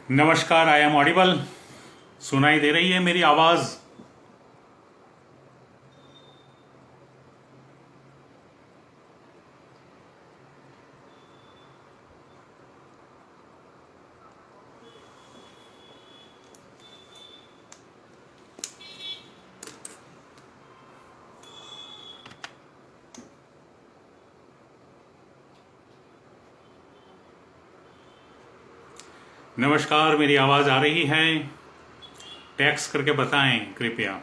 नमस्कार, I am audible. सुनाई दे रही है मेरी आवाज? नमस्कार, मेरी आवाज आ रही है? टेक्स्ट करके बताएं कृपया।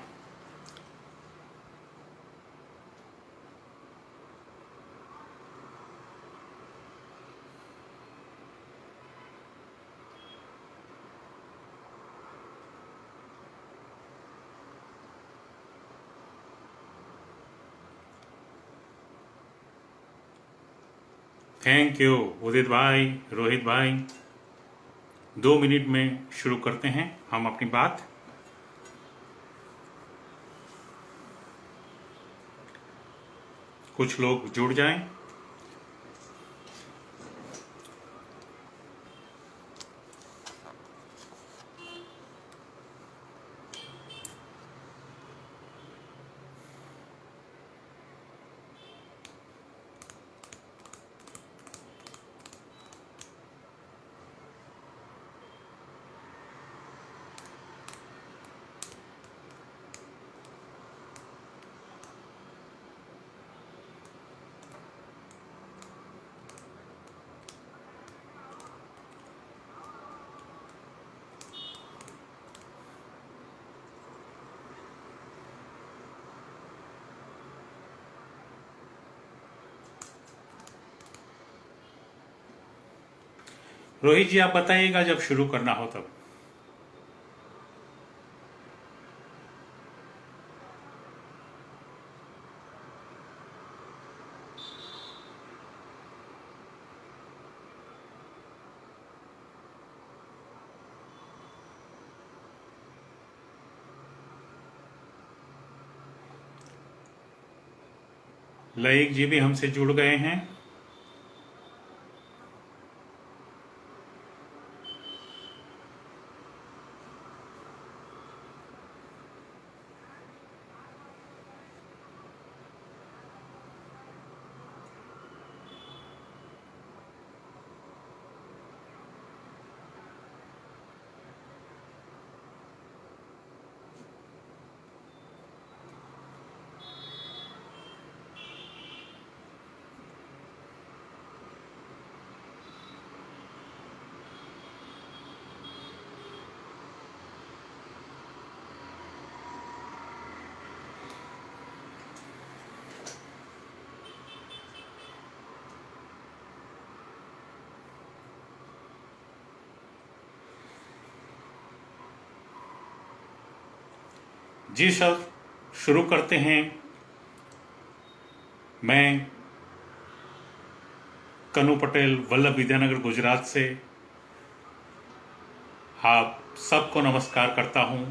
थैंक यू उदित भाई, रोहित भाई। 2 मिनट में शुरू करते हैं हम अपनी बात। कुछ लोग जुड़ जाएं। रोहित जी, आप बताइएगा जब शुरू करना हो तब। लईक जी भी हमसे जुड़ गए हैं। जी सर, शुरू करते हैं। मैं कनु पटेल, वल्लभ विद्यानगर, गुजरात से आप सबको नमस्कार करता हूं।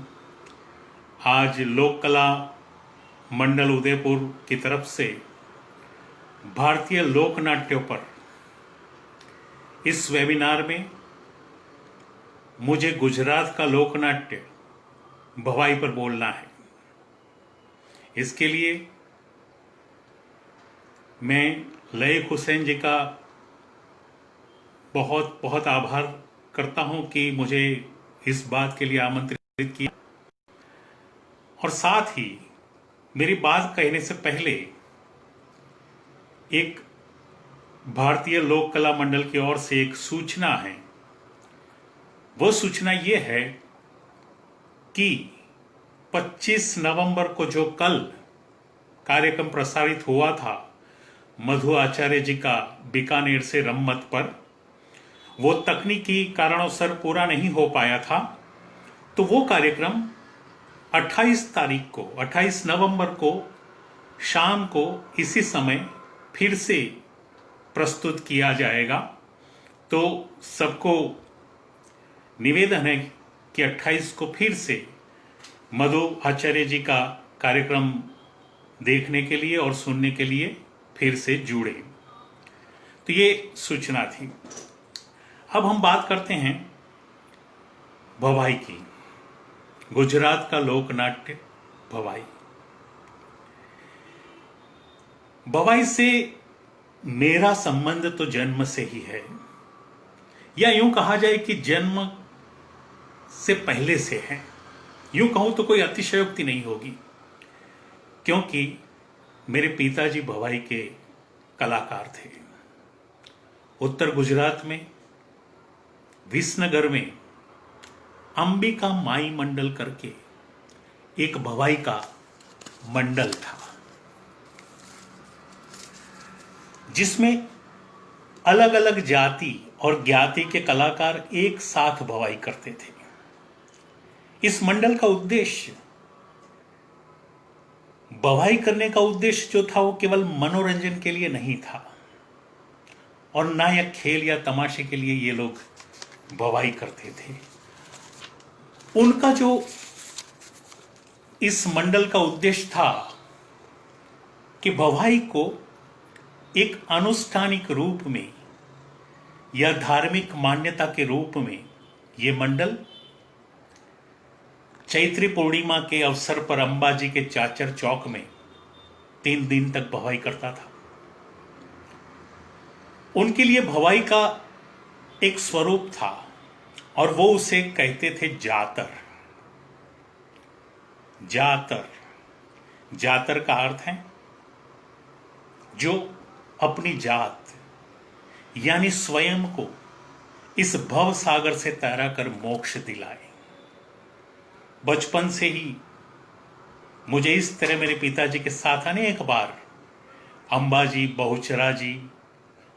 आज लोक कला मंडल उदयपुर की तरफ से भारतीय लोक नाट्यों पर इस वेबिनार में मुझे गुजरात का लोकनाट्य भवाई पर बोलना है। इसके लिए मैं लईक हुसैन जी का बहुत बहुत आभार करता हूं कि मुझे इस बात के लिए आमंत्रित किया। और साथ ही मेरी बात कहने से पहले एक भारतीय लोक कला मंडल की ओर से एक सूचना है। वो सूचना ये है कि 25 नवंबर को जो कल कार्यक्रम प्रसारित हुआ था मधु आचार्य जी का बीकानेर से रम्मत पर, वो तकनीकी कारणों पूरा नहीं हो पाया था। तो वो कार्यक्रम 28 नवंबर को शाम को इसी समय फिर से प्रस्तुत किया जाएगा। तो सबको निवेदन है कि 28 को फिर से मधु आचार्य जी का कार्यक्रम देखने के लिए और सुनने के लिए फिर से जुड़े। तो ये सूचना थी। अब हम बात करते हैं भवाई की, गुजरात का लोक नाट्य भवाई। भवाई से मेरा संबंध तो जन्म से ही है, या यूं कहा जाए कि जन्म से पहले से है। यूं कहूं तो कोई अतिशयोक्ति नहीं होगी, क्योंकि मेरे पिताजी भवाई के कलाकार थे। उत्तर गुजरात में विसनगर में अंबिका माई मंडल करके एक भवाई का मंडल था, जिसमें अलग अलग जाति और ज्ञाति के कलाकार एक साथ भवाई करते थे। इस मंडल का उद्देश्य, भवाई करने का उद्देश्य जो था वो केवल मनोरंजन के लिए नहीं था, और ना या खेल या तमाशे के लिए ये लोग भवाई करते थे। उनका जो इस मंडल का उद्देश्य था कि भवाई को एक अनुष्ठानिक रूप में या धार्मिक मान्यता के रूप में ये मंडल चैत्री पूर्णिमा के अवसर पर अंबाजी के चाचर चौक में 3 दिन तक भवाई करता था। उनके लिए भवाई का एक स्वरूप था, और वो उसे कहते थे जातर। जातर, जातर का अर्थ है जो अपनी जात यानी स्वयं को इस भव सागर से तैरा कर मोक्ष दिलाए। बचपन से ही मुझे इस तरह मेरे पिताजी के साथ अनेक बार अंबाजी, बहुचराजी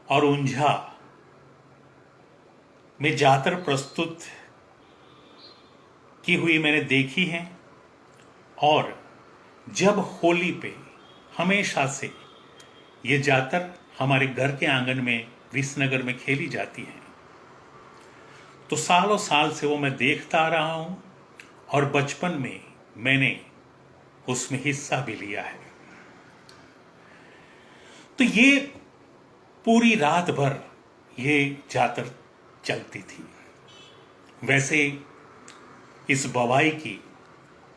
और ऊंझा में जातर प्रस्तुत की हुई मैंने देखी है, और जब होली पे हमेशा से ये जातर हमारे घर के आंगन में विसनगर में खेली जाती है, तो सालों साल से वो मैं देखता आ रहा हूं, और बचपन में मैंने उसमें हिस्सा भी लिया है। तो ये पूरी रात भर ये जातर चलती थी। वैसे इस भवाई की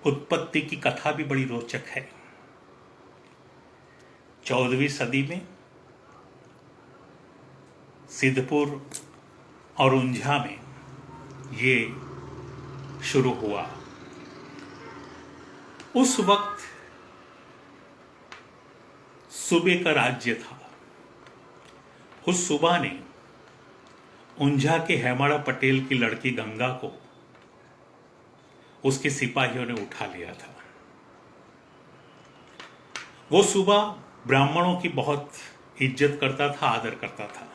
उत्पत्ति की कथा भी बड़ी रोचक है। 14वीं सदी में सिद्धपुर और ऊंझा में ये शुरू हुआ। उस वक्त सूबे का राज्य था। उस सूबा ने ऊंझा के हेमाड़ा पटेल की लड़की गंगा को उसके सिपाहियों ने उठा लिया था। वो सूबा ब्राह्मणों की बहुत इज्जत करता था, आदर करता था।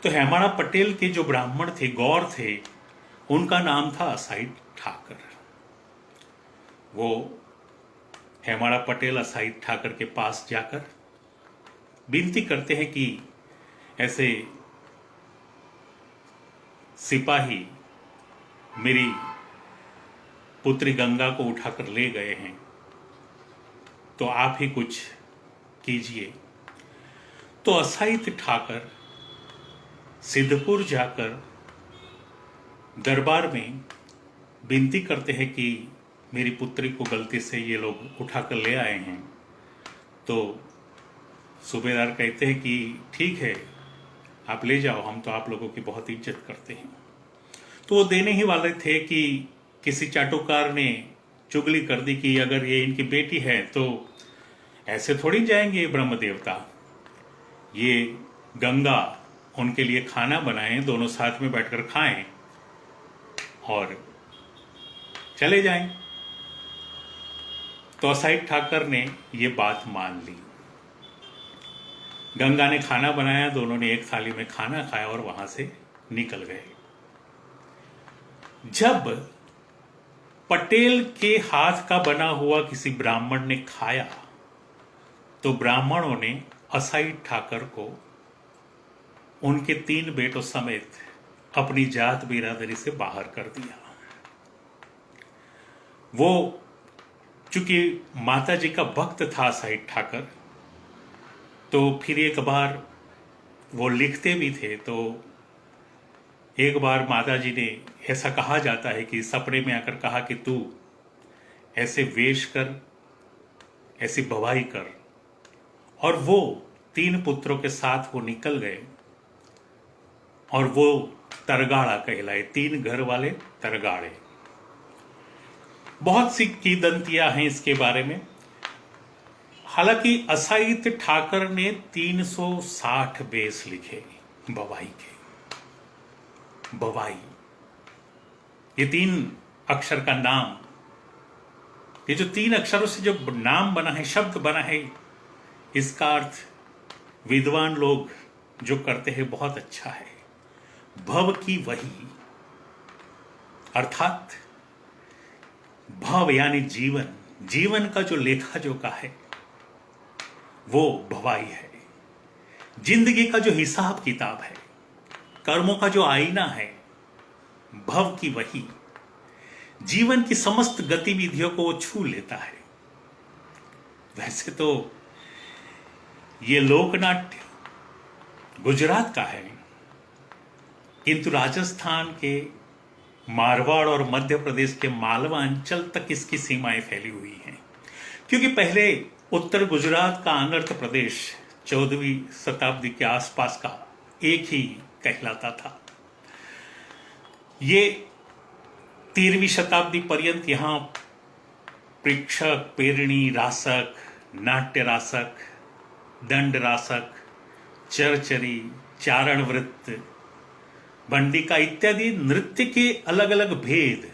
तो हेमाड़ा पटेल के जो ब्राह्मण थे, गौर थे, उनका नाम था असाई ठाकर। वो हेमाड़ा पटेल असाई ठाकर के पास जाकर विनती करते हैं कि ऐसे सिपाही मेरी पुत्री गंगा को उठाकर ले गए हैं, तो आप ही कुछ कीजिए। तो असाई ठाकर सिद्धपुर जाकर दरबार में विनती करते हैं कि मेरी पुत्री को गलती से ये लोग उठाकर ले आए हैं। तो सूबेदार कहते हैं कि ठीक है, आप ले जाओ, हम तो आप लोगों की बहुत इज्जत करते हैं। तो वो देने ही वाले थे कि किसी चाटुकार ने चुगली कर दी कि अगर ये इनकी बेटी है तो ऐसे थोड़ी जाएंगे ब्रह्म देवता, ये गंगा उनके लिए खाना बनाएं, दोनों साथ में बैठकर खाएं और चले जाएं। तो असाई ठाकर ने ये बात मान ली। गंगा ने खाना बनाया, दोनों ने एक थाली में खाना खाया और वहां से निकल गए। जब पटेल के हाथ का बना हुआ किसी ब्राह्मण ने खाया, तो ब्राह्मणों ने असाई ठाकर को उनके 3 बेटों समेत अपनी जात बिरादरी से बाहर कर दिया। वो चूंकि माता जी का भक्त था असाई ठाकर, तो फिर एक बार वो लिखते भी थे, तो एक बार माता जी ने, ऐसा कहा जाता है कि सपने में आकर कहा कि तू ऐसे वेश कर, ऐसी भवाई कर, और वो 3 पुत्रों के साथ वो निकल गए और वो तरगाड़ा कहलाए, 3 घर वाले तरगाड़े। बहुत सी किंवदंतियां हैं इसके बारे में। हालांकि असाहित्य ठाकर ने 360 बेस लिखे भवाई के। भवाई, ये 3 अक्षर का नाम, ये जो 3 अक्षरों से जो नाम बना है, शब्द बना है, इसका अर्थ विद्वान लोग जो करते हैं बहुत अच्छा है। भव की वही, अर्थात भव यानी जीवन, जीवन का जो लेखा जोखा है वो भवाई है। जिंदगी का जो हिसाब किताब है, कर्मों का जो आईना है, भव की वही जीवन की समस्त गतिविधियों को वो छू लेता है। वैसे तो ये लोकनाट्य गुजरात का है, किंतु राजस्थान के मारवाड़ और मध्य प्रदेश के मालवा अंचल तक इसकी सीमाएं फैली हुई हैं, क्योंकि पहले उत्तर गुजरात का अनर्थ प्रदेश 14वीं शताब्दी के आसपास का एक ही कहलाता था। ये 13वीं शताब्दी पर्यंत यहां प्रेक्षक, पेरणी रासक, नाट्य रासक, दंड रासक, चरचरी, चारण वृत्त, बंडिका इत्यादि नृत्य के अलग अलग भेद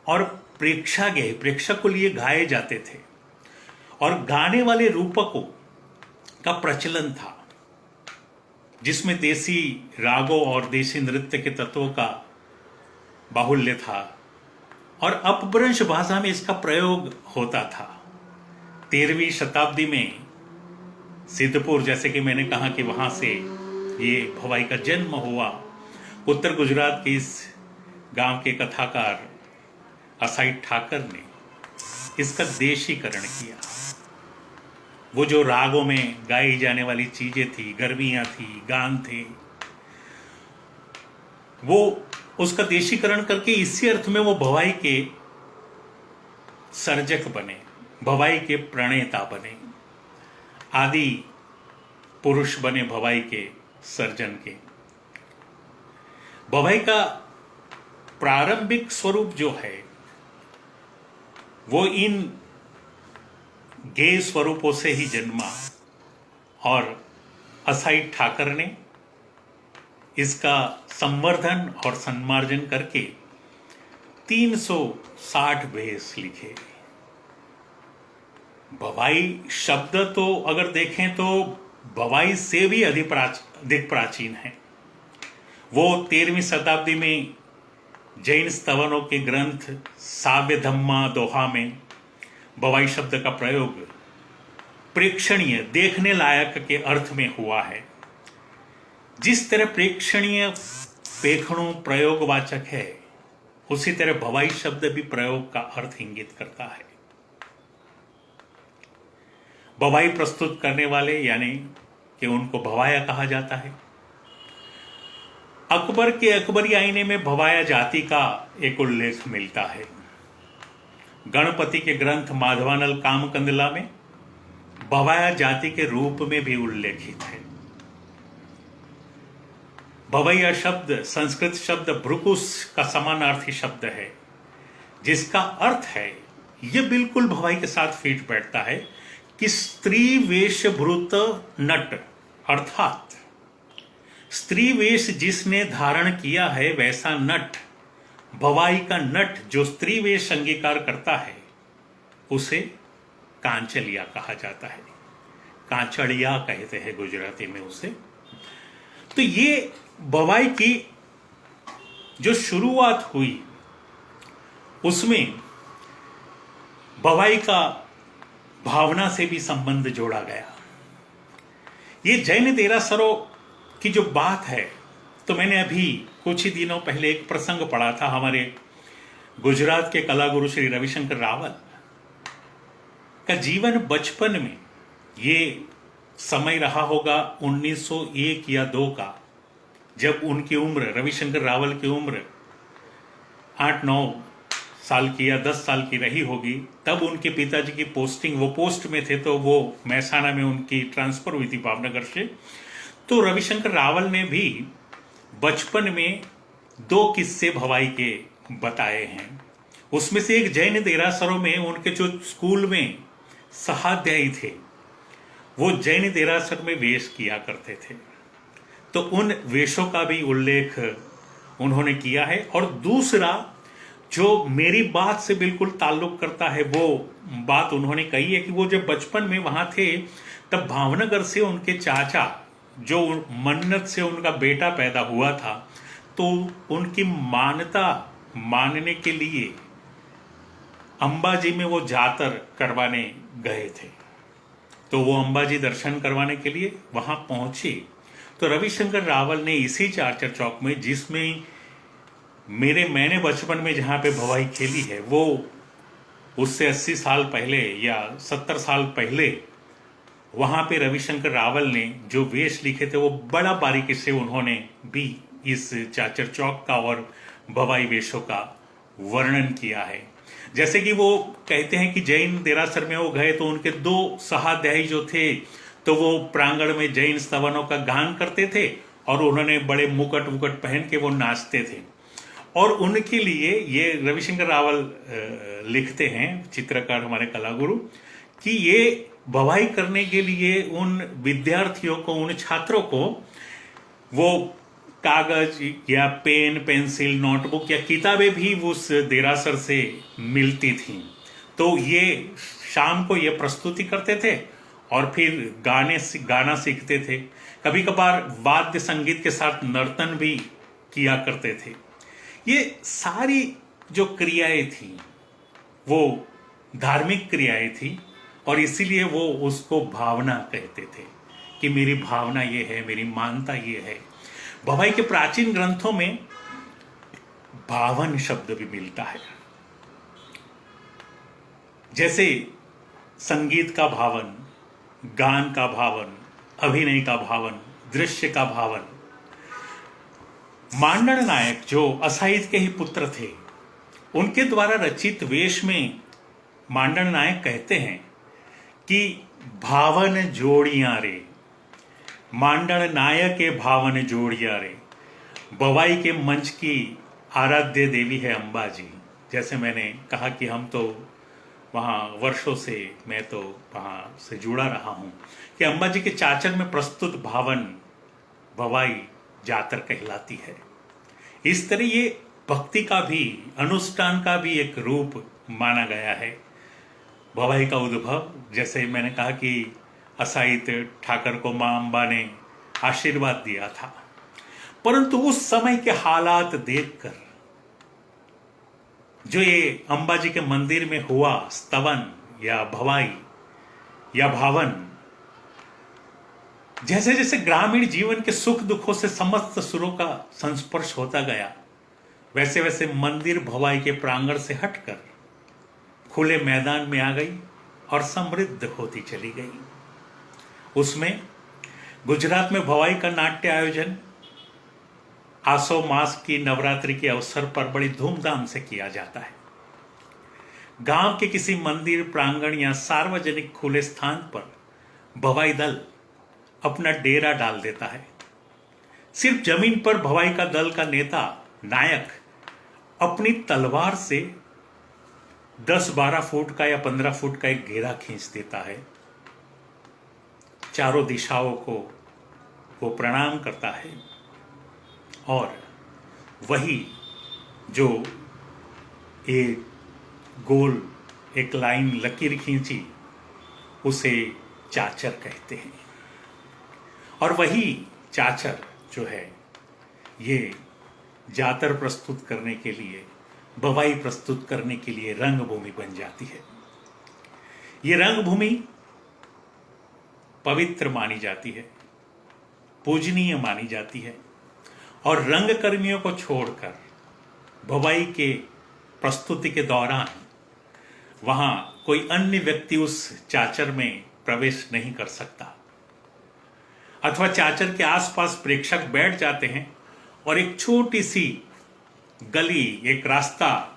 और प्रेक्षागृह, प्रेक्षक को लिए गाए जाते थे, और गाने वाले रूपकों का प्रचलन था, जिसमें देसी रागों और देसी नृत्य के तत्वों का बाहुल्य था, और अपभ्रंश भाषा में इसका प्रयोग होता था। 13वीं शताब्दी में सिद्धपुर, जैसे कि मैंने कहा कि वहां से ये भवाई का जन्म हुआ। उत्तर गुजरात के इस गांव के कथाकार असाई ठाकर ने इसका देशीकरण किया। वो जो रागों में गाई जाने वाली चीजें थी, गर्मियां थी, गान थे, वो उसका देशीकरण करके इसी अर्थ में वो भवाई के सर्जक बने, भवाई के प्रणेता बने, आदि पुरुष बने भवाई के सर्जन के। भवाई का प्रारंभिक स्वरूप जो है वो इन गेय स्वरूपों से ही जन्मा, और असाई ठाकर ने इसका संवर्धन और सम्मार्जन करके 360 भेस लिखे। भवाई शब्द तो अगर देखें तो भवाई से भी अधिक प्राचीन है। वो 13वीं शताब्दी में जैन स्तवनों के ग्रंथ साव्य धम्मा दोहा में भवाई शब्द का प्रयोग प्रेक्षणीय, देखने लायक के अर्थ में हुआ है। जिस तरह प्रेक्षणीय पेखणु प्रयोगवाचक है, उसी तरह भवाई शब्द भी प्रयोग का अर्थ इंगित करता है। भवाई प्रस्तुत करने वाले यानी कि उनको भवाया कहा जाता है। अकबर के अकबरी आईने में भवाया जाति का एक उल्लेख मिलता है। गणपति के ग्रंथ माधवानल कामकंदला में भवाया जाति के रूप में भी उल्लेखित है। भवैया शब्द संस्कृत शब्द भ्रुकुस का समानार्थी शब्द है, जिसका अर्थ है, यह बिल्कुल भवाई के साथ फिट बैठता है कि स्त्री वेशभूत नट, अर्थात स्त्री वेश जिसने धारण किया है वैसा नट, भवाई का नट जो स्त्री वेश अंगीकार करता है, उसे कांचलिया कहा जाता है। कांचड़िया कहते हैं गुजराती में उसे। तो ये भवाई की जो शुरुआत हुई उसमें भवाई का भावना से भी संबंध जोड़ा गया। ये जैन देरासरों की जो बात है, तो मैंने अभी कुछ ही दिनों पहले एक प्रसंग पढ़ा था। हमारे गुजरात के कला गुरु श्री रविशंकर रावल का जीवन बचपन में, ये समय रहा होगा 1901 या 2 का, जब उनकी उम्र, रविशंकर रावल की उम्र 8-9 साल की या 10 साल की रही होगी, तब उनके पिताजी की पोस्टिंग, वो पोस्ट में थे, तो वो महसाना में उनकी ट्रांसफर हुई थी भावनगर से। तो रविशंकर रावल ने भी बचपन में 2 किस्से भवाई के बताए हैं। उसमें से एक जैन देरासरों में उनके जो स्कूल में सहाध्यायी थे, वो जैन देरासर में वेश किया करते थे, तो उन वेशों का भी उल्लेख उन्होंने किया है। और दूसरा जो मेरी बात से बिल्कुल ताल्लुक करता है, वो बात उन्होंने कही है कि वो जब बचपन में वहां थे, तब भावनगर से उनके चाचा, जो मन्नत से उनका बेटा पैदा हुआ था, तो उनकी मान्यता मानने के लिए अंबाजी में वो जातर करवाने गए थे। तो वो अंबाजी दर्शन करवाने के लिए वहां पहुंचे, तो रविशंकर रावल ने इसी चाचर चौक में, जिसमें मैंने बचपन में जहां पे भवाई खेली है, वो उससे 80 साल पहले या 70 साल पहले वहां पे रविशंकर रावल ने जो वेश लिखे थे, वो बड़ा बारीकी से उन्होंने भी इस चाचर चौक का और भवाई वेशों का वर्णन किया है। जैसे कि वो कहते हैं कि जैन देरासर में वो गए तो उनके 2 सहाध्यायी जो थे, तो वो प्रांगण में जैन स्तवनों का गान करते थे और उन्होंने बड़े मुकुट वुकुट पहन के वो नाचते थे। और उनके लिए ये रविशंकर रावल लिखते हैं, चित्रकार हमारे कलागुरु, कि ये भवाई करने के लिए उन विद्यार्थियों को, उन छात्रों को वो कागज या पेन, पेंसिल, नोटबुक या किताबें भी उस देरासर से मिलती थीं। तो ये शाम को ये प्रस्तुति करते थे और फिर गाना सीखते थे। कभी कभार वाद्य संगीत के साथ नर्तन भी किया करते थे। ये सारी जो क्रियाएं थी वो धार्मिक क्रियाएं थी, और इसीलिए वो उसको भावना कहते थे कि मेरी भावना ये है, मेरी मानता ये है। भवाई के प्राचीन ग्रंथों में भावन शब्द भी मिलता है, जैसे संगीत का भावन, गान का भावन, अभिनय का भावन, दृश्य का भावन। मांडन नायक जो असाहित के ही पुत्र थे, उनके द्वारा रचित वेश में मांडन नायक कहते हैं कि भावन जोड़ियां रे, मांडन नायक के भावन जोड़ियां रे। भवाई के मंच की आराध्य देवी है अंबाजी। जैसे मैंने कहा कि हम तो वहाँ वर्षों से, मैं तो वहाँ से जुड़ा रहा हूँ, कि अंबाजी के चाचर में प्रस्तुत भावन भवाई जातर कहलाती है। इस तरह ये भक्ति का भी, अनुष्ठान का भी एक रूप माना गया है। भवाई का उद्भव, जैसे मैंने कहा कि असाहित ठाकर को मां अंबा ने आशीर्वाद दिया था, परंतु उस समय के हालात देखकर जो ये अंबाजी के मंदिर में हुआ स्तवन या भवाई या भावन, जैसे जैसे ग्रामीण जीवन के सुख दुखों से समस्त सुरों का संस्पर्श होता गया, वैसे वैसे मंदिर भवाई के प्रांगण से हटकर खुले मैदान में आ गई और समृद्ध होती चली गई। उसमें गुजरात में भवाई का नाट्य आयोजन आसो मास की नवरात्रि के अवसर पर बड़ी धूमधाम से किया जाता है। गांव के किसी मंदिर प्रांगण या सार्वजनिक खुले स्थान पर भवाई दल अपना डेरा डाल देता है। सिर्फ जमीन पर भवाई का दल का नेता, नायक, अपनी तलवार से 10-12 फुट का या 15 फुट का एक घेरा खींच देता है। चारों दिशाओं को वो प्रणाम करता है और वही जो एक गोल एक लाइन लकीर खींची, उसे चाचर कहते हैं। और वही चाचर जो है, ये जातर प्रस्तुत करने के लिए, भवाई प्रस्तुत करने के लिए रंगभूमि बन जाती है। ये रंगभूमि पवित्र मानी जाती है, पूजनीय मानी जाती है, और रंगकर्मियों को छोड़कर भवाई के प्रस्तुति के दौरान वहां कोई अन्य व्यक्ति उस चाचर में प्रवेश नहीं कर सकता, अथवा चाचर के आसपास प्रेक्षक बैठ जाते हैं और एक छोटी सी गली, एक रास्ता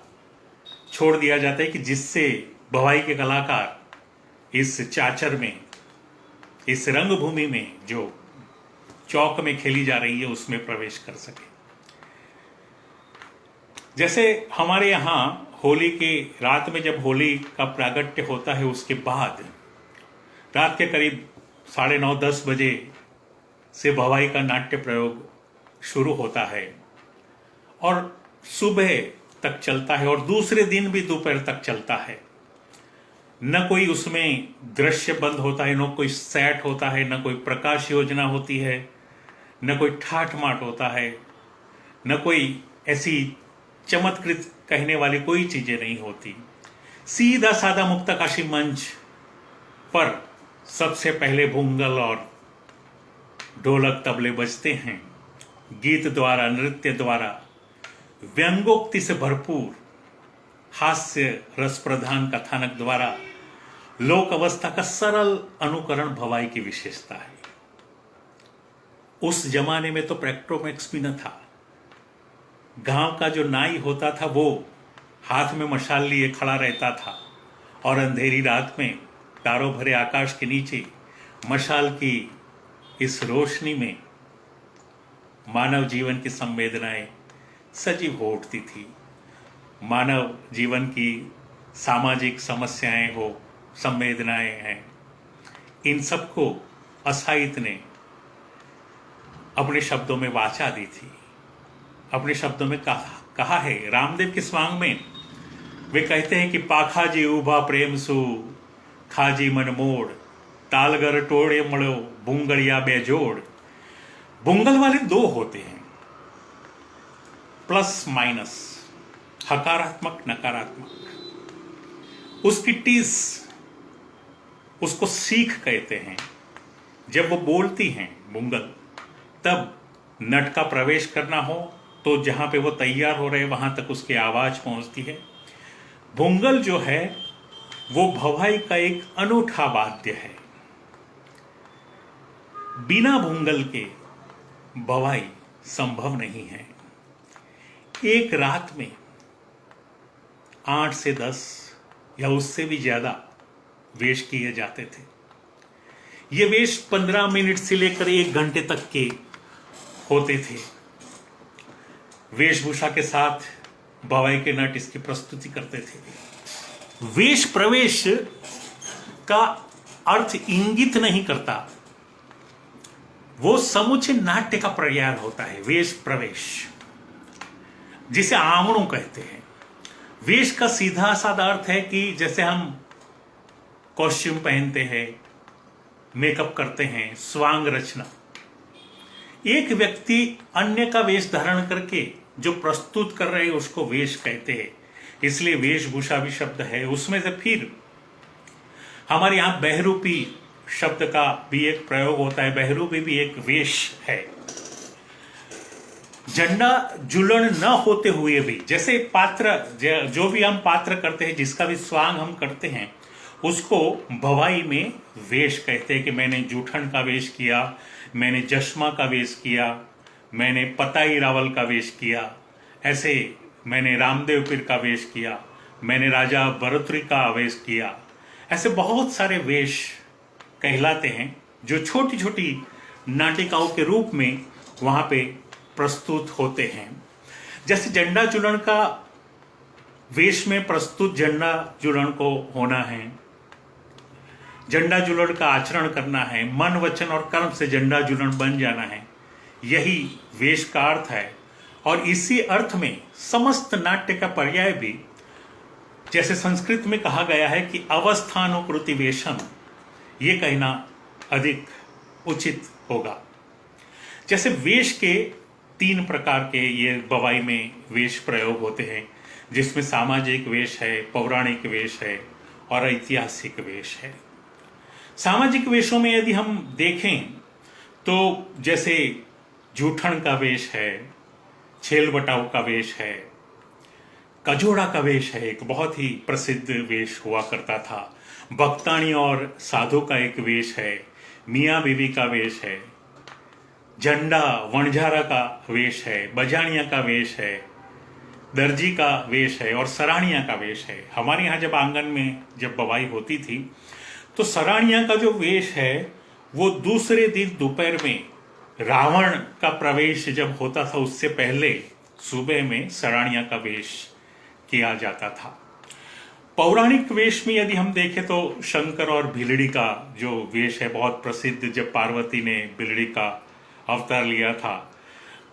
छोड़ दिया जाता है कि जिससे भवाई के कलाकार इस चाचर में, इस रंगभूमि में जो चौक में खेली जा रही है उसमें प्रवेश कर सके। जैसे हमारे यहाँ होली के रात में जब होली का प्रागट्य होता है, उसके बाद रात के करीब 9:30-10 बजे से भवाई का नाट्य प्रयोग शुरू होता है और सुबह तक चलता है और दूसरे दिन भी दोपहर तक चलता है। न कोई उसमें दृश्य बंद होता है, न कोई सेट होता है, न कोई प्रकाश योजना होती है, न कोई ठाठ माठ होता है, न कोई ऐसी चमत्कृत कहने वाली कोई चीजें नहीं होती। सीधा सादा मुक्ताकाशी मंच पर सबसे पहले भूंगल और ढोलक तबले बजते हैं। गीत द्वारा, नृत्य द्वारा, व्यंगोक्ति से भरपूर हास्य रस प्रधान कथानक द्वारा लोक अवस्था का सरल अनुकरण भवाई की विशेषता है। उस जमाने में तो प्रेक्टोमैक्स भी न था। गांव का जो नाई होता था वो हाथ में मशाल लिए खड़ा रहता था और अंधेरी रात में तारों भरे आकाश के नीचे मशाल की इस रोशनी में मानव जीवन की संवेदनाएं सजीव हो उठती थी। मानव जीवन की सामाजिक समस्याएं हो, संवेदनाएं हैं, इन सबको असाहित ने अपने शब्दों में वाचा दी थी, अपने शब्दों में कहा है। रामदेव के स्वांग में वे कहते हैं कि पाखाजी उभा प्रेम सु खाजी मन मोड़, तालगर टोड़े मड़ो भूंगड़िया बेजोड़। भूंगल वाले दो होते हैं, प्लस माइनस, हकारात्मक नकारात्मक। उसकी टीस, उसको सीख कहते हैं। जब वो बोलती हैं भूंगल, तब नट का प्रवेश करना हो तो जहां पे वो तैयार हो रहे वहां तक उसकी आवाज पहुंचती है। भूंगल जो है वो भवाई का एक अनूठा वाद्य है। बिना भूंगल के भवाई संभव नहीं है। एक रात में 8 से 10 या उससे भी ज्यादा वेश किए जाते थे। ये वेश 15 मिनट से लेकर 1 घंटे तक के होते थे। वेशभूषा के साथ भवाई के नट इसकी प्रस्तुति करते थे। वेश प्रवेश का अर्थ इंगित नहीं करता, वो समुचे नाट्य का प्रयास होता है। वेश प्रवेश जिसे आमणु कहते हैं। वेश का सीधा साधा अर्थ है कि जैसे हम कॉस्ट्यूम पहनते हैं, मेकअप करते हैं, स्वांग रचना। एक व्यक्ति अन्य का वेश धारण करके जो प्रस्तुत कर रहे हैं उसको वेश कहते हैं। इसलिए वेशभूषा भी शब्द है। उसमें से फिर हमारे यहां बहरूपी शब्द का भी एक प्रयोग होता है। बहरूपी भी एक वेश है। झंडा जुलण न होते हुए भी, जैसे पात्र, जो भी हम पात्र करते हैं, जिसका भी स्वांग हम करते हैं, उसको भवाई में वेश कहते हैं। कि मैंने जूठन का वेश किया, मैंने जश्मा का वेश किया, मैंने पताई रावल का वेश किया, ऐसे मैंने रामदेव पीर का वेश किया, मैंने राजा भरतरी का वेश किया। ऐसे बहुत सारे वेश कहलाते हैं जो छोटी छोटी नाटिकाओं के रूप में वहां पे प्रस्तुत होते हैं। जैसे झंडा जुलण का वेश में प्रस्तुत झंडा जुलण को होना है, झंडा जुलण का आचरण करना है, मन वचन और कर्म से झंडा जुलण बन जाना है, यही वेश का अर्थ है। और इसी अर्थ में समस्त नाट्य का पर्याय भी, जैसे संस्कृत में कहा गया है कि अवस्थानुकृति वेशम, ये कहना अधिक उचित होगा। जैसे वेश के 3 प्रकार के ये भवाई में वेश प्रयोग होते हैं, जिसमें सामाजिक वेश है, पौराणिक वेश है और ऐतिहासिक वेश है। सामाजिक वेशों में यदि हम देखें तो जैसे जूठन का वेश है, छेल बटाऊ का वेश है, कजोड़ा का वेश है, एक बहुत ही प्रसिद्ध वेश हुआ करता था। भक्तानी और साधु का एक वेश है, मियाँ बीवी का वेश है, झंडा वणझारा का वेश है, बजाणिया का वेश है, दर्जी का वेश है और सराणिया का वेश है। हमारे यहाँ जब आंगन में जब बवाई होती थी तो सराणिया का जो वेश है वो दूसरे दिन दोपहर में रावण का प्रवेश जब होता था उससे पहले सुबह में सराणिया का वेश किया जाता था। पौराणिक वेश में यदि हम देखें तो शंकर और भिलड़ी का जो वेश है बहुत प्रसिद्ध, जब पार्वती ने भिलड़ी का अवतार लिया था।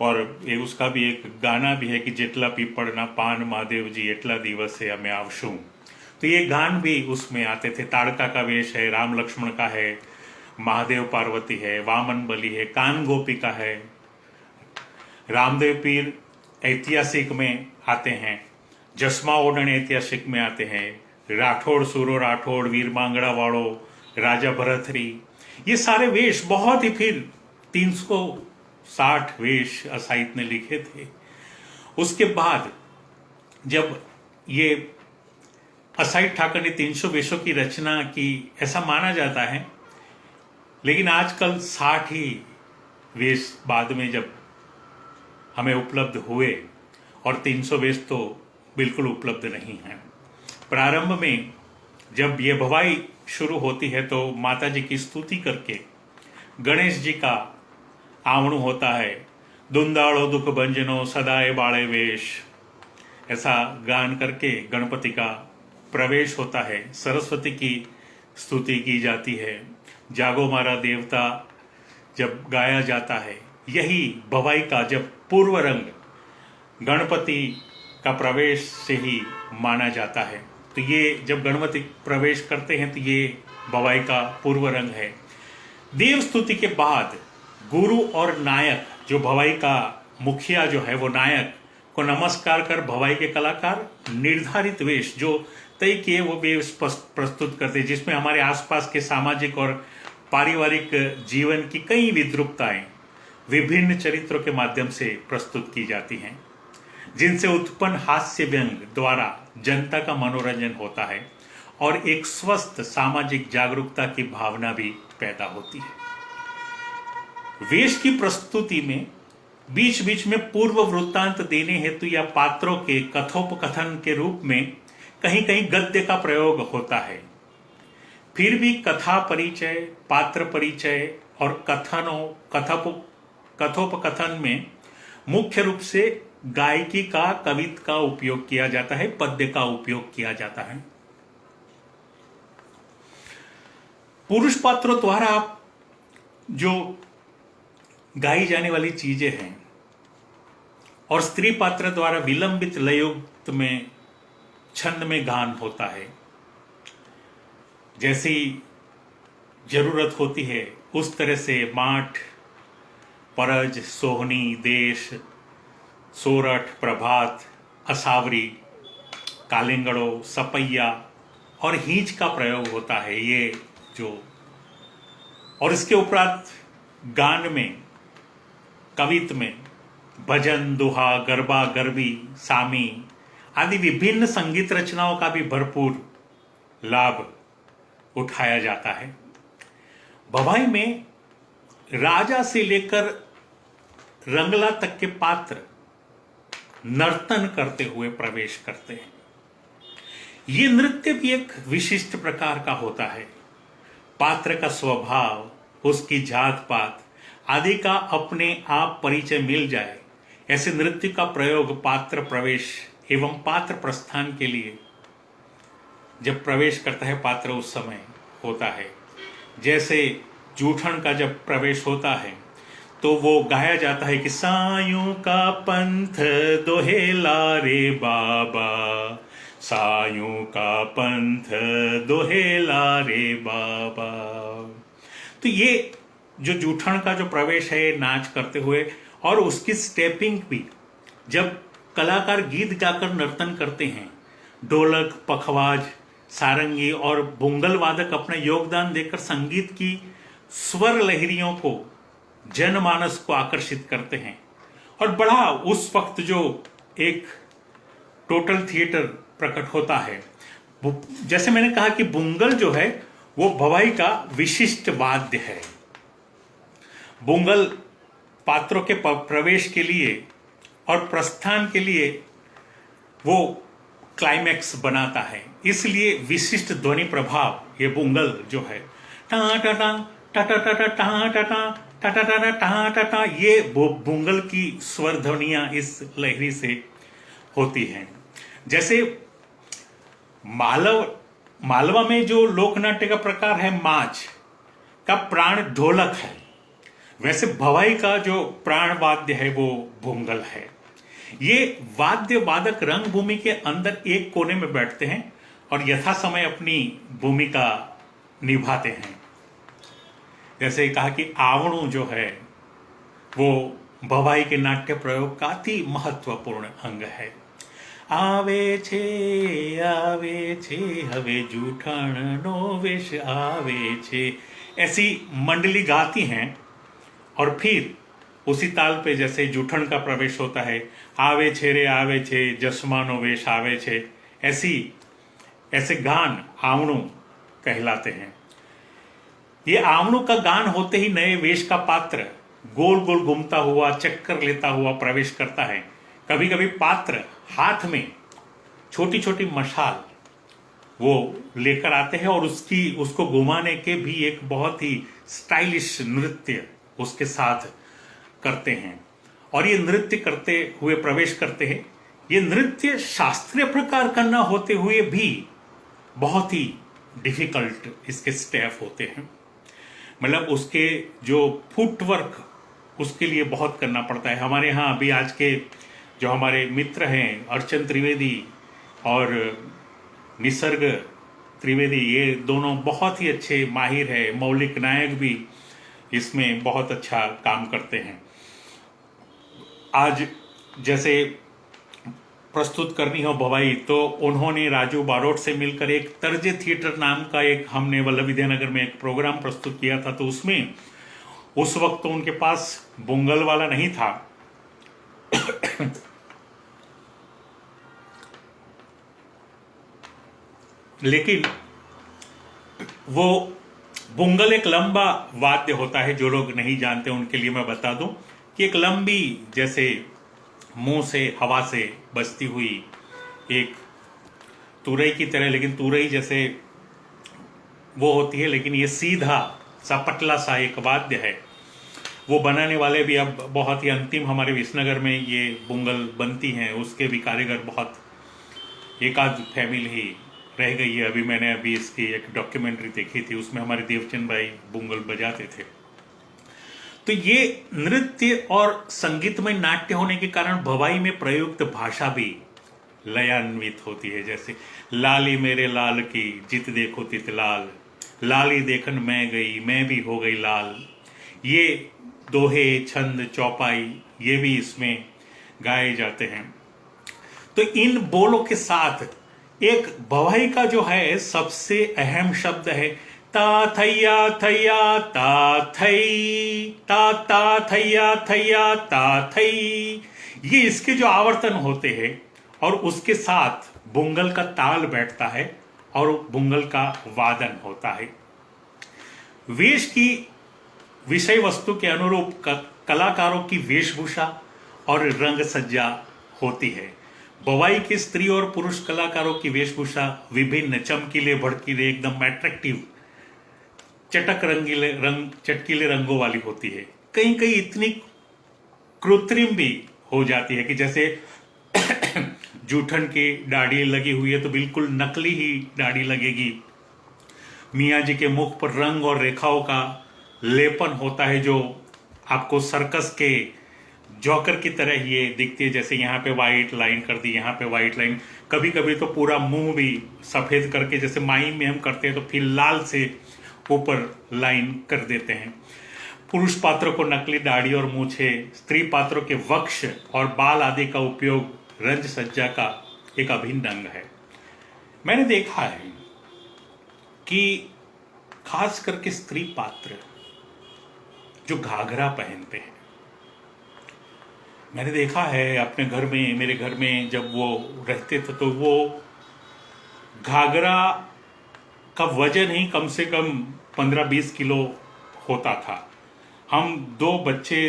और ये उसका भी एक गाना भी है कि जेटला पीपड़ना पान महादेव जी एटला दिवसे हमें आवशू। तो ये गान भी उसमें आते थे। ताड़का का वेश है, राम लक्ष्मण का है, महादेव पार्वती है, वामन बलि है, कान गोपी का है, रामदेव पीर ऐतिहासिक में आते हैं, जसमा ओडन ऐतिहासिक में आते हैं, राठौड़ सूरो राठौड़, वीर मांगड़ा वाड़ो, राजा भरथरी, ये सारे वेश बहुत ही फिर 360 वेश असाहित ने लिखे थे। उसके बाद जब ये असाहित ठाकर ने 300 वेशों की रचना की ऐसा माना जाता है, लेकिन आजकल 60 ही वेश बाद में जब हमें उपलब्ध हुए और 300 वेश तो बिल्कुल उपलब्ध नहीं है। प्रारंभ में जब ये भवाई शुरू होती है तो माता जी की स्तुति करके गणेश जी का आवणु होता है, दुंदाड़ो दुख भंजनो सदाए बाळे वेश, ऐसा गान करके गणपति का प्रवेश होता है। सरस्वती की स्तुति की जाती है, जागो मारा देवता जब गाया जाता है। यही भवाई का जब पूर्व रंग गणपति का प्रवेश से ही माना जाता है। तो ये जब गणपति प्रवेश करते हैं तो ये भवाई का पूर्व रंग है। देव स्तुति के बाद गुरु और नायक, जो भवाई का मुखिया जो है वो नायक को नमस्कार कर भवाई के कलाकार निर्धारित वेश जो तय किए वो वेश प्रस्तुत करते, जिसमें हमारे आसपास के सामाजिक और पारिवारिक जीवन की कई विद्रूपताएं विभिन्न चरित्रों के माध्यम से प्रस्तुत की जाती हैं, जिनसे उत्पन्न हास्य व्यंग द्वारा जनता का मनोरंजन होता है और एक स्वस्थ सामाजिक जागरूकता की भावना भी पैदा होती है। वेश की प्रस्तुति में बीच बीच में पूर्व वृत्तांत देने हेतु या पात्रों के कथोपकथन के रूप में कहीं कहीं गद्य का प्रयोग होता है। फिर भी कथा परिचय, पात्र परिचय और कथोपकथन में मुख्य रूप से गायकी का, कवित का उपयोग किया जाता है, पद्य का उपयोग किया जाता है। पुरुष पात्रों द्वारा जो गाई जाने वाली चीजें हैं और स्त्री पात्र द्वारा विलंबित लययुक्त में छंद में गान होता है। जैसी जरूरत होती है उस तरह से माठ, परज, सोहनी, देश, सोरठ, प्रभात, असावरी, कालिंगड़ो, सपैया और हींच का प्रयोग होता है। ये जो और इसके उपरांत गान में, कवित में भजन, दोहा, गरबा, गरबी, सामी आदि विभिन्न संगीत रचनाओं का भी भरपूर लाभ उठाया जाता है। भवाई में राजा से लेकर रंगला तक के पात्र नर्तन करते हुए प्रवेश करते हैं। ये नृत्य भी एक विशिष्ट प्रकार का होता है। पात्र का स्वभाव, उसकी जात पात आदि का अपने आप परिचय मिल जाए, ऐसे नृत्य का प्रयोग पात्र प्रवेश एवं पात्र प्रस्थान के लिए जब प्रवेश करता है पात्र उस समय होता है। जैसे जूठन का जब प्रवेश होता है तो वो गाया जाता है कि सायों का पंथ दोहेला रे बाबा, सायों का पंथ दोहेला रे बाबा। तो ये जो जूठन का जो प्रवेश है नाच करते हुए, और उसकी स्टेपिंग भी जब कलाकार गीत गाकर नर्तन करते हैं, ढोलक, पखवाज, सारंगी और बुंगल वादक अपना योगदान देकर संगीत की स्वर लहरियों को, जनमानस को आकर्षित करते हैं। और बड़ा उस वक्त जो एक टोटल थिएटर प्रकट होता है। जैसे मैंने कहा कि बुंगल जो है वो भवाई का विशिष्ट वाद्य है। बुंगल पात्रों के प्रवेश के लिए और प्रस्थान के लिए वो क्लाइमैक्स बनाता है। इसलिए विशिष्ट ध्वनि प्रभाव ये बुंगल जो है टा टा टा टा टा टा टा टा टा टा टा टा टा टा टा, ये बुंगल की स्वर ध्वनियां इस लहरी से होती हैं। जैसे मालवा में जो लोकनाट्य का प्रकार है माच का प्राण ढोलक है, वैसे भवाई का जो प्राण वाद्य है वो भुंगल है। ये वाद्य वादक रंगभूमि के अंदर एक कोने में बैठते हैं और यथा समय अपनी भूमिका निभाते हैं। जैसे कहा कि आवणु जो है वो भवाई के नाट्य प्रयोग का अति महत्वपूर्ण अंग है। आवे छे हवे जूठणनो वेश आवे छे, ऐसी मंडली गाती हैं और फिर उसी ताल पे जैसे जूठन का प्रवेश होता है, आवे छे जसमानो वेश आवे छे, ऐसे गान आवणु कहलाते हैं। ये आवणु का गान होते ही नए वेश का पात्र गोल गोल घूमता हुआ चक्कर लेता हुआ प्रवेश करता है। कभी कभी पात्र हाथ में छोटी छोटी मशाल वो लेकर आते हैं और उसको घुमाने के भी एक बहुत ही स्टाइलिश नृत्य उसके साथ करते हैं और ये नृत्य करते हुए प्रवेश करते हैं। ये नृत्य शास्त्रीय प्रकार का न होते हुए भी बहुत ही डिफिकल्ट इसके स्टेप होते हैं। मतलब उसके जो फुटवर्क उसके लिए बहुत करना पड़ता है। हमारे यहाँ अभी आज के जो हमारे मित्र हैं अर्चन त्रिवेदी और निसर्ग त्रिवेदी, ये दोनों बहुत ही अच्छे माहिर है। मौलिक नायक भी इसमें बहुत अच्छा काम करते हैं। आज जैसे प्रस्तुत करनी हो भवाई तो उन्होंने राजू बारोट से मिलकर एक तर्ज थिएटर नाम का एक हमने वल्लभ विद्यानगर में एक प्रोग्राम प्रस्तुत किया था। तो उसमें उस वक्त तो उनके पास बुंगल वाला नहीं था लेकिन वो बुंगल एक लंबा वाद्य होता है। जो लोग नहीं जानते उनके लिए मैं बता दूं कि एक लंबी जैसे मुंह से हवा से बजती हुई एक तुरई की तरह, लेकिन तुरई जैसे वो होती है, लेकिन ये सीधा सा पतला सा एक वाद्य है। वो बनाने वाले भी अब बहुत ही अंतिम हमारे विसनगर में ये बुंगल बनती हैं, उसके भी कारीगर बहुत एक आध फैमिली ही रह गई है। मैंने इसकी एक डॉक्यूमेंट्री देखी थी, उसमें हमारे देवचंद भाई बुंगल बजाते थे। तो ये नृत्य और संगीतमय नाट्य होने के कारण भवाई में प्रयुक्त भाषा भी लयान्वित होती है। जैसे लाली मेरे लाल की जित देखो तित लाल, लाली देखन मैं गई मैं भी हो गई लाल, ये दोहे छंद चौपाई ये भी इसमें गाए जाते हैं। तो इन बोलों के साथ एक भवाई का जो है सबसे अहम शब्द है ता थैया थैया ता थई, ता थैया थैया ता थई। ये इसके जो आवर्तन होते हैं और उसके साथ बुंगल का ताल बैठता है और बुंगल का वादन होता है। वेश की विषय वस्तु के अनुरूप कलाकारों की वेशभूषा और रंग सज्जा होती है। भवाई के स्त्री और पुरुष कलाकारों की वेशभूषा विभिन्न चमकीले भड़कीले एकदम अट्रैक्टिव चटकीले रंगों वाली होती है। कहीं कहीं इतनी कृत्रिम भी हो जाती है कि जैसे जूठन की दाढ़ी लगी हुई है तो बिल्कुल नकली ही दाढ़ी लगेगी। मियाँ जी के मुख पर रंग और रेखाओं का लेपन होता है जो आपको सर्कस के जॉकर की तरह ये दिखती है। जैसे यहाँ पे वाइट लाइन कर दी, यहाँ पे वाइट लाइन, कभी कभी तो पूरा मुंह भी सफेद करके जैसे माइम में हम करते हैं तो फिर लाल से ऊपर लाइन कर देते हैं। पुरुष पात्रों को नकली दाढ़ी और मूछे, स्त्री पात्रों के वक्ष और बाल आदि का उपयोग रंग सज्जा का एक अभिन्न अंग है। मैंने देखा है कि खास करके स्त्री पात्र जो घाघरा पहनते हैं, मैंने देखा है अपने घर में, मेरे घर में जब वो रहते थे तो वो घाघरा का वजन ही कम से कम 15-20 किलो होता था। हम 2 बच्चे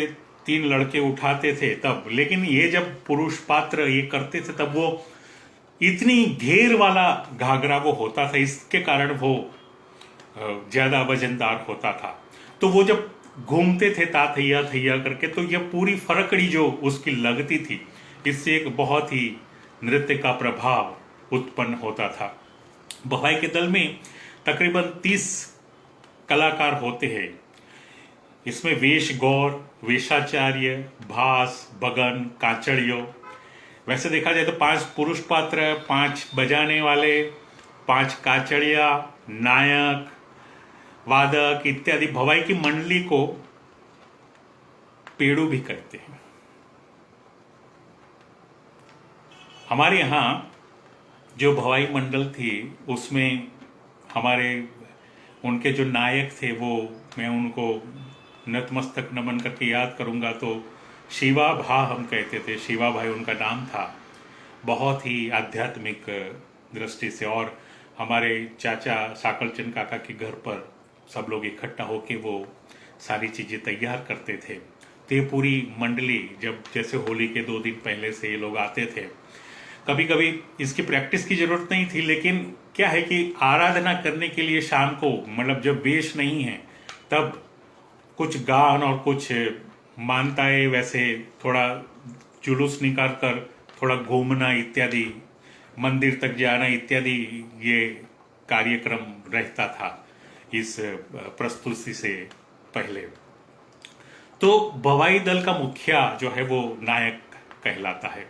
3 लड़के उठाते थे तब, लेकिन ये जब पुरुष पात्र ये करते थे तब वो इतनी घेर वाला घाघरा वो होता था, इसके कारण वो ज्यादा वजनदार होता था। तो वो जब घूमते थे ताथैया थैया करके, तो ये पूरी फरकड़ी जो उसकी लगती थी, इससे एक बहुत ही नृत्य का प्रभाव उत्पन्न होता था। भवाई के दल में तकरीबन 30 कलाकार होते हैं। इसमें वेश गौर, वेशाचार्य, भास, बगन, काचड़ियो। वैसे देखा जाए तो 5 पुरुष पात्र, 5 बजाने वाले, 5 काचड़िया, नायक, वादक इत्यादि। भवाई की मंडली को पेड़ू भी कहते हैं। हमारे यहाँ जो भवाई मंडल थी उसमें हमारे उनके जो नायक थे, वो मैं उनको नतमस्तक नमन करके याद करूंगा तो शिवा भा हम कहते थे। शिवा भाई उनका नाम था। बहुत ही आध्यात्मिक दृष्टि से, और हमारे चाचा साकलचंद काका के घर पर सब लोग इकट्ठा होके वो सारी चीज़ें तैयार करते थे। तो ये पूरी मंडली, जब जैसे होली के 2 दिन पहले से ये लोग आते थे। कभी कभी इसकी प्रैक्टिस की जरूरत नहीं थी, लेकिन क्या है कि आराधना करने के लिए शाम को, मतलब जब वेश नहीं है तब कुछ गान और कुछ मानताएं, वैसे थोड़ा जुलूस निकाल कर थोड़ा घूमना इत्यादि, मंदिर तक जाना इत्यादि, ये कार्यक्रम रहता था इस प्रस्तुति से पहले। तो भवाई दल का मुखिया जो है वो नायक कहलाता है,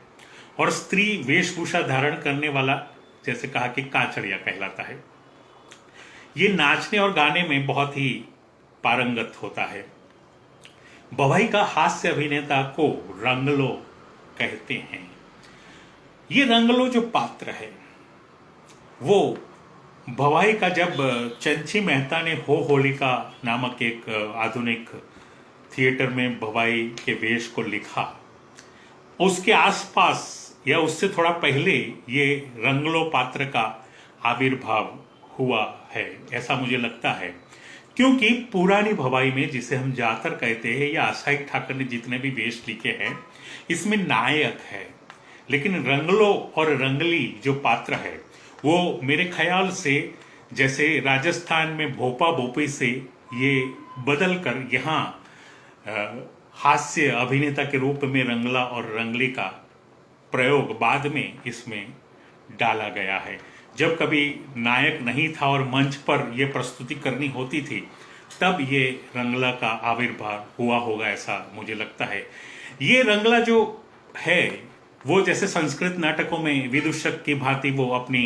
और स्त्री वेशभूषा धारण करने वाला, जैसे कहा कि काचड़िया कहलाता है। ये नाचने और गाने में बहुत ही पारंगत होता है। भवाई का हास्य अभिनेता को रंगलो कहते हैं। ये रंगलो जो पात्र है वो भवाई का, जब चंची मेहता ने हो होलिका नामक एक आधुनिक थिएटर में भवाई के वेश को लिखा, उसके आसपास या उससे थोड़ा पहले ये रंगलो पात्र का आविर्भाव हुआ है, ऐसा मुझे लगता है। क्योंकि पुरानी भवाई में, जिसे हम जातर कहते हैं, या आशाई ठाकर ने जितने भी वेश लिखे हैं, इसमें नायक है, लेकिन रंगलो और रंगली जो पात्र है वो मेरे ख्याल से जैसे राजस्थान में भोपा भोपी से ये बदल कर यहाँ हास्य अभिनेता के रूप में रंगला और रंगली का प्रयोग बाद में इसमें डाला गया है। जब कभी नायक नहीं था और मंच पर यह प्रस्तुति करनी होती थी, तब ये रंगला का आविर्भाव हुआ होगा, ऐसा मुझे लगता है। ये रंगला जो है वो जैसे संस्कृत नाटकों में विदूषक की भांति वो अपनी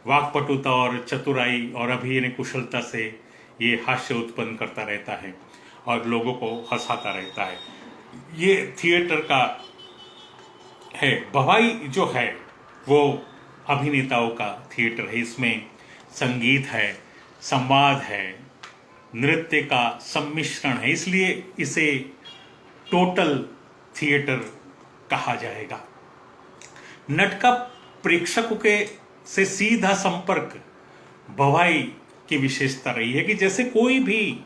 वाक्पटुता और चतुराई और अभिनय कुशलता से ये हास्य उत्पन्न करता रहता है और लोगों को हंसाता रहता है। ये थिएटर का है। भवाई जो है वो अभिनेताओं का थिएटर है। इसमें संगीत है, संवाद है, नृत्य का सम्मिश्रण है, इसलिए इसे टोटल थिएटर कहा जाएगा। नट का प्रेक्षकों के से सीधा संपर्क भवाई की विशेषता रही है कि जैसे कोई भी,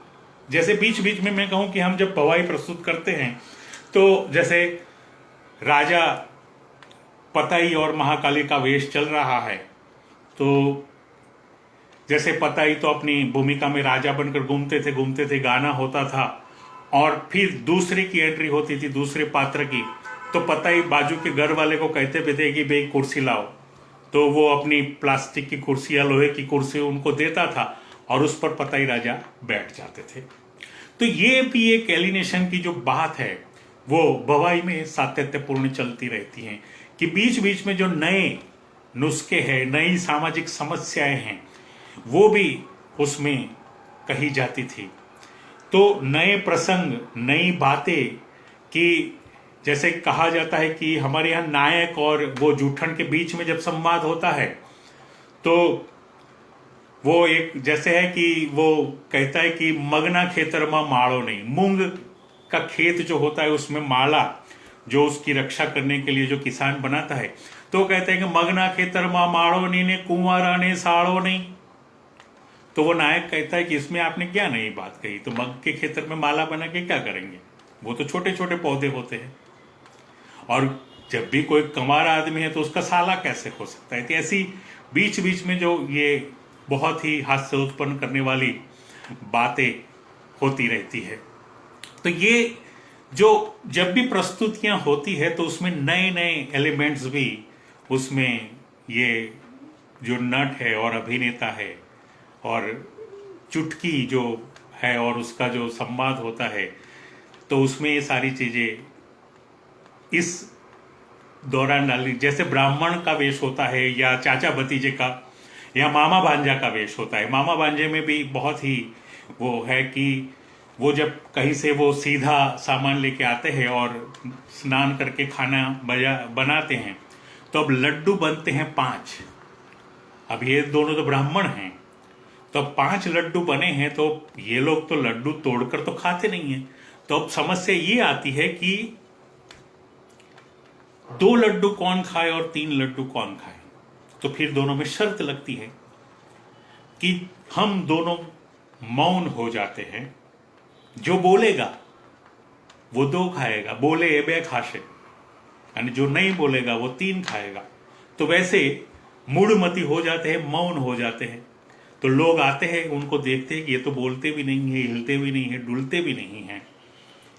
जैसे बीच बीच में मैं कहूं कि हम जब भवाई प्रस्तुत करते हैं तो जैसे राजा पताई और महाकाली का वेश चल रहा है, तो जैसे पताई तो अपनी भूमिका में राजा बनकर घूमते थे, गाना होता था, और फिर दूसरे की एंट्री होती थी, दूसरे पात्र की, तो पताई बाजू के घर वाले को कहते भी थे कि भाई कुर्सी लाओ, तो वो अपनी प्लास्टिक की कुर्सी या लोहे की कुर्सी उनको देता था और उस पर पताई राजा बैठ जाते थे। तो ये भी एक एलिनेशन की जो बात है वो भवाई में सातत्यपूर्ण चलती रहती है कि बीच बीच में जो नए नुस्खे हैं, नई सामाजिक समस्याएं हैं, वो भी उसमें कही जाती थी। तो नए प्रसंग, नई बातें कि जैसे कहा जाता है कि हमारे यहाँ नायक और वो जूठन के बीच में जब संवाद होता है तो वो एक जैसे है कि वो कहता है कि मगना खेतर में माड़ो नहीं, मूंग का खेत जो होता है उसमें माला जो उसकी रक्षा करने के लिए जो किसान बनाता है, तो कहते हैं कि मगना खेतर में माड़ो नहीं ने कुंवारा ने साड़ो नहीं। तो वो नायक कहता है कि इसमें आपने क्या नई बात कही, तो मग के खेतर में माला बना के क्या करेंगे, वो तो छोटे छोटे पौधे होते हैं। और जब भी कोई कमार आदमी है तो उसका साला कैसे हो सकता है। तो ऐसी बीच बीच में जो ये बहुत ही हास्य उत्पन्न करने वाली बातें होती रहती है। तो ये जो जब भी प्रस्तुतियां होती है तो उसमें नए नए एलिमेंट्स भी उसमें, ये जो नट है और अभिनेता है और चुटकी जो है और उसका जो संवाद होता है, तो उसमें ये सारी चीजें इस दौरान डाली। जैसे ब्राह्मण का वेश होता है या चाचा भतीजे का या मामा भांजा का वेश होता है। मामा भांजे में भी बहुत ही वो है कि वो जब कहीं से वो सीधा सामान लेके आते हैं और स्नान करके खाना बनाते हैं, तो अब लड्डू बनते हैं 5। अब ये दोनों तो ब्राह्मण हैं, तो अब 5 लड्डू बने हैं, तो ये लोग तो लड्डू तोड़कर तो खाते नहीं है। तो अब समस्या ये आती है कि 2 लड्डू कौन खाए और 3 लड्डू कौन खाए। तो फिर दोनों में शर्त लगती है कि हम दोनों मौन हो जाते हैं, जो बोलेगा वो 2 खाएगा, बोले एबे खाशे, यानी जो नहीं बोलेगा वो 3 खाएगा। तो वैसे मूढ़मती हो जाते हैं, मौन हो जाते हैं। तो लोग आते हैं, उनको देखते हैं कि ये तो बोलते भी नहीं है, हिलते भी नहीं है, डुलते भी नहीं है।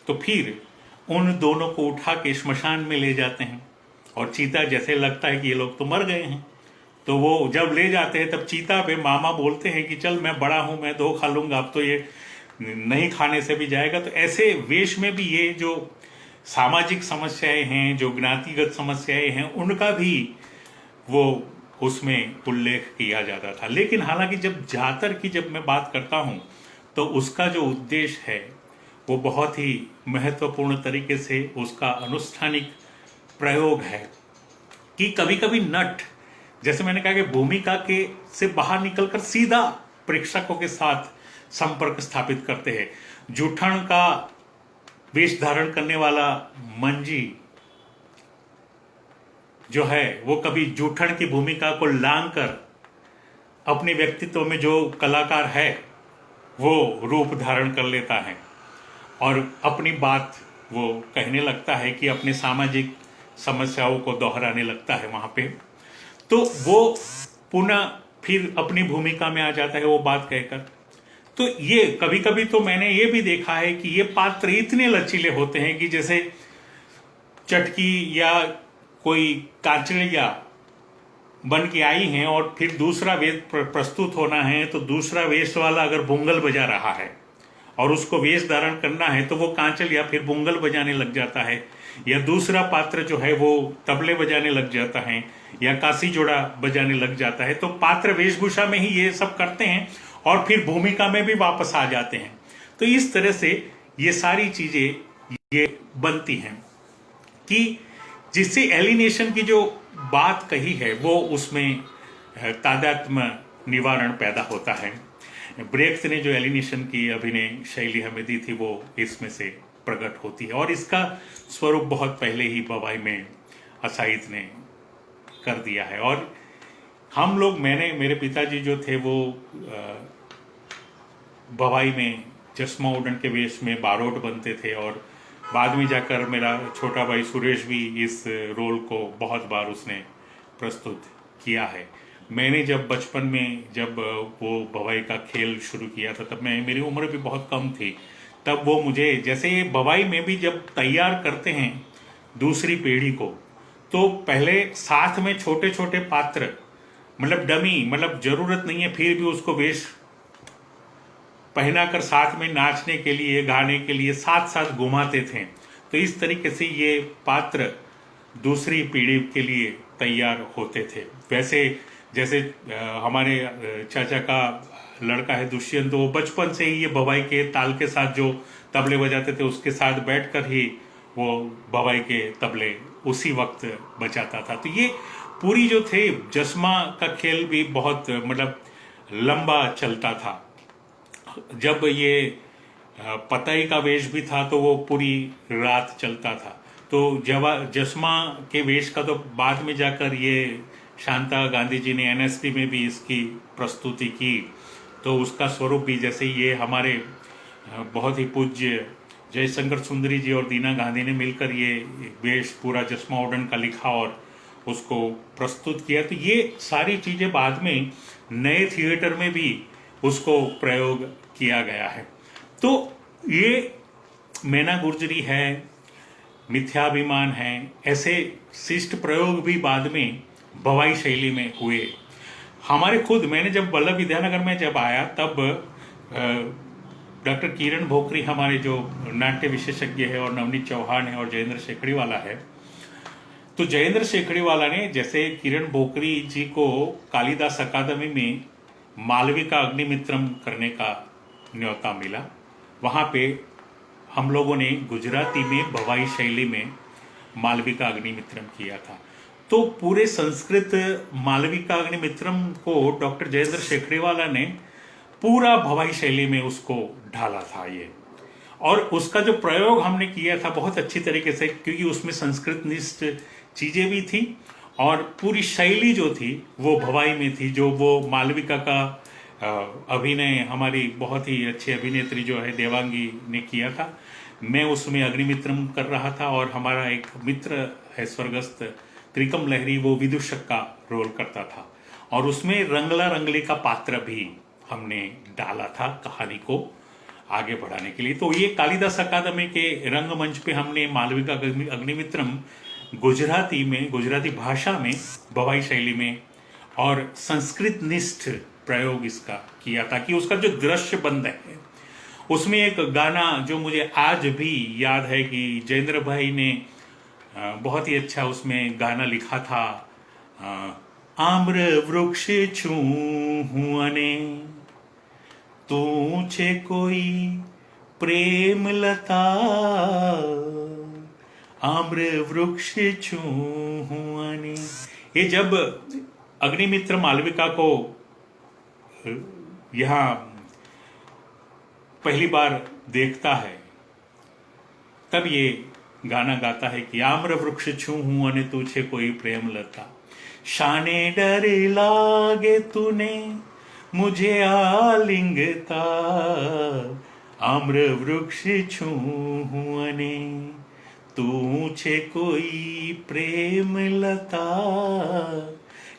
तो फिर उन दोनों को उठा के श्मशान में ले जाते हैं और चीता, जैसे लगता है कि ये लोग तो मर गए हैं, तो वो जब ले जाते हैं तब चीता पे मामा बोलते हैं कि चल मैं बड़ा हूं, मैं 2 खा लूंगा, अब तो ये नहीं खाने से भी जाएगा। तो ऐसे वेश में भी ये जो सामाजिक समस्याएं हैं, जो ज्ञातिगत समस्याएं हैं, उनका भी वो उसमें उल्लेख किया जाता था। लेकिन हालांकि जब जातर की जब मैं बात करता हूं तो उसका जो उद्देश्य है वो बहुत ही महत्वपूर्ण तरीके से उसका अनुष्ठानिक प्रयोग है कि कभी कभी नट, जैसे मैंने कहा कि भूमिका के से बाहर निकलकर सीधा प्रेक्षकों के साथ संपर्क स्थापित करते हैं। जूठन का वेश धारण करने वाला मंजी जो है वो कभी जूठन की भूमिका को लांग कर अपने व्यक्तित्व में जो कलाकार है वो रूप धारण कर लेता है और अपनी बात वो कहने लगता है कि अपने सामाजिक समस्याओं को दोहराने लगता है वहां पे। तो वो पुनः फिर अपनी भूमिका में आ जाता है वो बात कहकर। तो ये कभी कभी तो मैंने ये भी देखा है कि ये पात्र इतने लचीले होते हैं कि जैसे चटकी या कोई कांचड़िया बन के आई हैं और फिर दूसरा वेश प्रस्तुत होना है, तो दूसरा वेश वाला अगर बुंगल बजा रहा है और उसको वेश धारण करना है तो वो कांचल या फिर बुंगल बजाने लग जाता है, या दूसरा पात्र जो है वो तबले बजाने लग जाता है या कासी जोड़ा बजाने लग जाता है। तो पात्र वेशभूषा में ही ये सब करते हैं और फिर भूमिका में भी वापस आ जाते हैं। तो इस तरह से ये सारी चीजें ये बनती हैं कि जिससे एलिनेशन की जो बात कही है वो उसमें तादात्म्य निवारण पैदा होता है। ब्रेख्त ने जो एलिनेशन की अभिनय शैली हमें दी थी वो इसमें से प्रकट होती है और इसका स्वरूप बहुत पहले ही बवाई में असाइद ने कर दिया है। और हम लोग, मेरे पिताजी जो थे वो बवाई में चश्मा ओढ़न के वेश में बारोट बनते थे और बाद में जाकर मेरा छोटा भाई सुरेश भी इस रोल को बहुत बार उसने प्रस्तुत किया है। मैंने जब बचपन में जब वो बवाई का खेल शुरू किया था तब मेरी उम्र भी बहुत कम थी। तब वो मुझे, जैसे ये बवाई में भी जब तैयार करते हैं दूसरी पीढ़ी को, तो पहले साथ में छोटे छोटे पात्र, मतलब डमी, मतलब जरूरत नहीं है फिर भी उसको वेश पहनाकर साथ में नाचने के लिए, गाने के लिए साथ साथ घुमाते थे। तो इस तरीके से ये पात्र दूसरी पीढ़ी के लिए तैयार होते थे। वैसे जैसे हमारे चाचा का लड़का है दुष्यंत, तो वो बचपन से ही ये बवाई के ताल के साथ जो तबले बजाते थे उसके साथ बैठकर ही वो बवाई के तबले उसी वक्त बजाता था। तो ये पूरी जो थे जस्मा का खेल भी बहुत मतलब लंबा चलता था। जब ये पताई का वेश भी था तो वो पूरी रात चलता था। तो जस्मा के वेश का तो बाद में जाकर ये शांता गांधी जी ने एनएसपी में भी इसकी प्रस्तुति की। तो उसका स्वरूप भी, जैसे ये हमारे बहुत ही पूज्य जयशंकर सुंदरी जी और दीना गांधी ने मिलकर ये वेश पूरा चश्मा ओढ़न का लिखा और उसको प्रस्तुत किया। तो ये सारी चीजें बाद में नए थिएटर में भी उसको प्रयोग किया गया है। तो ये मैना गुर्जरी है, मिथ्याभिमान है, ऐसे शिष्ट प्रयोग भी बाद में भवाई शैली में हुए। हमारे खुद मैंने जब वल्लभ विद्यानगर में जब आया तब डॉक्टर किरण भोकरी हमारे जो नाट्य विशेषज्ञ है और नवनीत चौहान है और जयेंद्र शेखड़ीवाला है, तो जयेंद्र शेखड़ीवाला ने जैसे किरण भोकरी जी को कालिदास अकादमी में मालविका अग्निमित्रम करने का न्योता मिला, वहां पे हम लोगों ने गुजराती में भवाई शैली में मालविका अग्निमित्रम किया था। तो पूरे संस्कृत मालविका अग्निमित्रम को डॉक्टर जयेंद्र शेखड़ीवाला ने पूरा भवाई शैली में उसको ढाला था ये, और उसका जो प्रयोग हमने किया था बहुत अच्छी तरीके से, क्योंकि उसमें संस्कृत निष्ठ चीजें भी थी और पूरी शैली जो थी वो भवाई में थी। जो वो मालविका का अभिनय हमारी बहुत ही अच्छी अभिनेत्री जो है देवांगी ने किया था, मैं उसमें अग्निमित्रम कर रहा था और हमारा एक मित्र है स्वर्गस्थ त्रिकम लहरी, वो विदूषक का रोल करता था और उसमें रंगला रंगली का पात्र भी हमने डाला था कहानी को आगे बढ़ाने के लिए। तो ये कालिदास अकादमी के रंगमंच पे हमने मालविका अग्निमित्रम गुजराती में, गुजराती भाषा में, भवाई शैली में और संस्कृत निष्ठ प्रयोग इसका किया था कि उसका जो दृश्य बंद है उसमें एक गाना जो मुझे आज भी याद है कि जयेंद्र भाई ने बहुत ही अच्छा उसमें गाना लिखा था, आम्र वृक्ष छू अने तू छे कोई प्रेम लता, आम्र वृक्ष छू अने। ये जब अग्निमित्र मालविका को यहां पहली बार देखता है तब ये गाना गाता है कि आम्र वृक्ष छू हूं अने तुझे कोई प्रेम लता, शाने डर लागे तूने मुझे आलिंगता, आम्र वृक्ष छू हूं अने तुझे कोई प्रेम लता।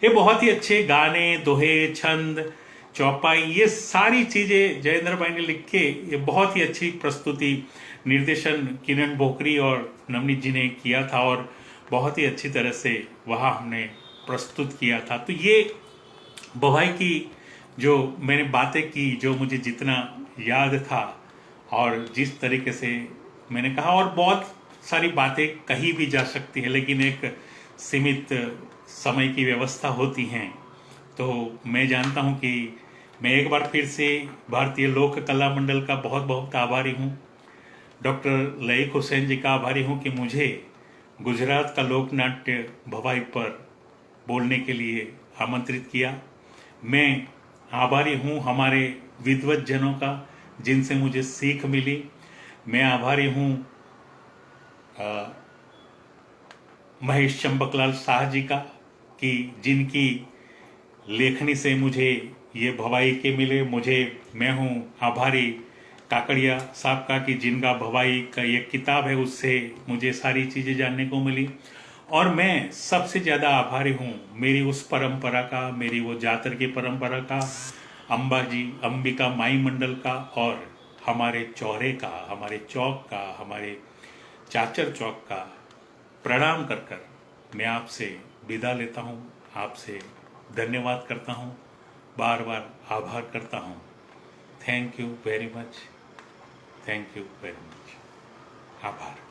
ये बहुत ही अच्छे गाने, दोहे, छंद, चौपाई, ये सारी चीजें जयेंद्र भाई ने लिख के ये बहुत ही अच्छी प्रस्तुति, निर्देशन किरण भोकरी और नवनीत जी ने किया था और बहुत ही अच्छी तरह से वहाँ हमने प्रस्तुत किया था। तो ये भवाई की जो मैंने बातें की, जो मुझे जितना याद था और जिस तरीके से मैंने कहा, और बहुत सारी बातें कही भी जा सकती है लेकिन एक सीमित समय की व्यवस्था होती हैं। तो मैं जानता हूं कि मैं एक बार फिर से भारतीय लोक कला मंडल का बहुत बहुत आभारी हूं, डॉक्टर लईक हुसैन जी का आभारी हूं कि मुझे गुजरात का लोक नाट्य भवाई पर बोलने के लिए आमंत्रित किया। मैं आभारी हूं हमारे विद्वत जनों का जिनसे मुझे सीख मिली। मैं आभारी हूं महेश चंबकलाल शाह जी का कि जिनकी लेखनी से मुझे ये भवाई के मिले। मैं हूँ आभारी काकड़िया साहब का कि जिनका भवाई का ये किताब है उससे मुझे सारी चीज़ें जानने को मिली। और मैं सबसे ज़्यादा आभारी हूँ मेरी उस परंपरा का, मेरी वो जातर की परंपरा का, अंबाजी अंबिका माई मंडल का और हमारे चौरे का, हमारे चौक का, हमारे चाचर चौक का प्रणाम कर कर मैं आपसे विदा लेता हूँ, आपसे धन्यवाद करता हूँ, बार बार आभार करता हूँ। Thank you very much, thank you very much, आभार।